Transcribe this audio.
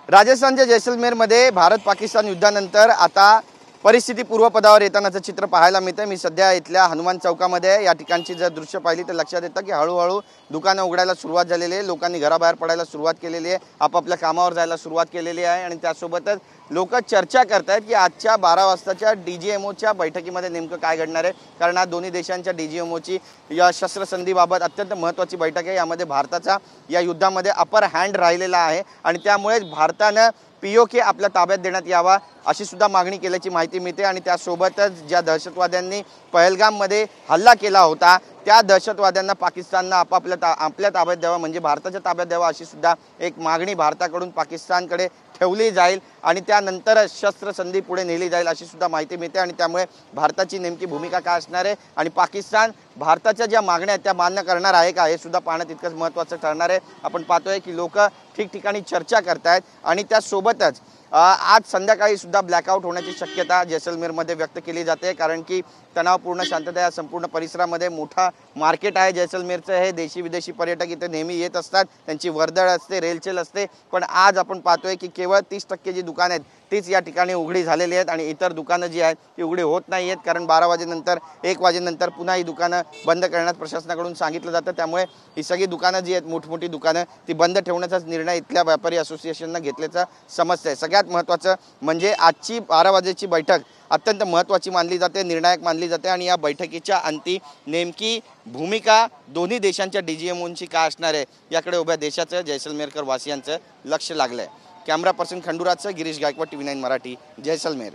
राजस्थानच्या जैसलमेरमध्ये भारत पाकिस्तान युद्धानंतर आता परिस्थिती पूर्वपदावर येतानाचं चित्र पाहायला मिळतं। मी सध्या इथल्या हनुमान चौकामध्ये या ठिकाणची जर दृश्य पाहिली तर लक्षात येतं की हळूहळू दुकानं उघडायला सुरुवात झालेली आहे, लोकांनी घराबाहेर पडायला सुरुवात केलेली आहे, आपापल्या कामावर जायला सुरुवात केलेली आहे आणि त्यासोबतच लोक चर्चा करतात की आजच्या 12 वाजताच्या DGMOच्या बैठकीमध्ये नेमकं काय घडणार आहे। कारण आज दोन्ही देशांच्या DGMOची या शस्त्रसंधीबाबत अत्यंत महत्त्वाची बैठक आहे। यामध्ये भारताचा या युद्धामध्ये अपर हँड राहिलेला आहे आणि त्यामुळे भारतानं POK आपल्या ताब्यात देण्यात यावा अशी सुद्धा मागणी केल्याची माहिती मिळते आणि त्यासोबतच ज्या दहशतवाद्यांनी पहलगाममध्ये हल्ला केला होता त्या दहशतवाद्यांना पाकिस्ताननं आपल्या ताब्यात द्यावा, म्हणजे भारताच्या ताब्यात द्यावा अशी सुद्धा एक मागणी भारताकडून पाकिस्तानकडे ठेवली जाईल आणि त्यानंतर शस्त्रसंधी पुढे नेली जाईल अशी सुद्धा माहिती मिळते। आणि त्यामुळे भारताची नेमकी भूमिका काय असणार आहे आणि पाकिस्तान भारताच्या ज्या मागण्या आहेत त्या मान्य करणार आहे का हे सुद्धा पाहणं तितकंच महत्त्वाचं ठरणार आहे। आपण पाहतोय की लोक ठिकठिकाणी चर्चा करतायत आणि त्यासोबतच आज संध्याकाळी सुद्धा ब्लॅकआउट होण्याची शक्यता जैसलमेरमध्ये व्यक्त केली जाते, कारण की तणावपूर्ण शांतता या संपूर्ण परिसरामध्ये मोठा मार्केट आहे जैसलमेरचं। हे देशी विदेशी पर्यटक इथे नेहमी येत असतात, त्यांची वर्दळ असते, रेलचेल असते, पण आज आपण पाहतोय की केवळ 30% जी दुकानं आहेत तीच या ठिकाणी उघडी झालेली आहेत आणि इतर दुकानं जी आहेत ती उघडी होत नाही आहेत, कारण 12 वाजेनंतर 1 वाजेनंतर पुन्हा ही दुकानं बंद करण्यात प्रशासनाकडून सांगितलं जातं। त्यामुळे ही सगळी दुकानं जी आहेत मोठमोठी दुकानं ती बंद ठेवण्याचा निर्णय इथल्या व्यापारी असोसिएशननं घेतल्याचं समजतंय। सगळ्यात महत्त्वाचं म्हणजे आजची 12 वाजेची बैठक अत्यंत महत्त्वाची मानली जाते, निर्णायक मानली जाते आणि या बैठकीच्या अंती नेमकी भूमिका दोन्ही देशांच्या DGMOंची काय असणार आहे याकडे उभ्या देशाचं जैसलमेरकर वासियांचं लक्ष लागलंय। कॅमेरा पर्सन खंडूराजचं गिरीश गायकवाड, TV9 मराठी, जैसलमेर।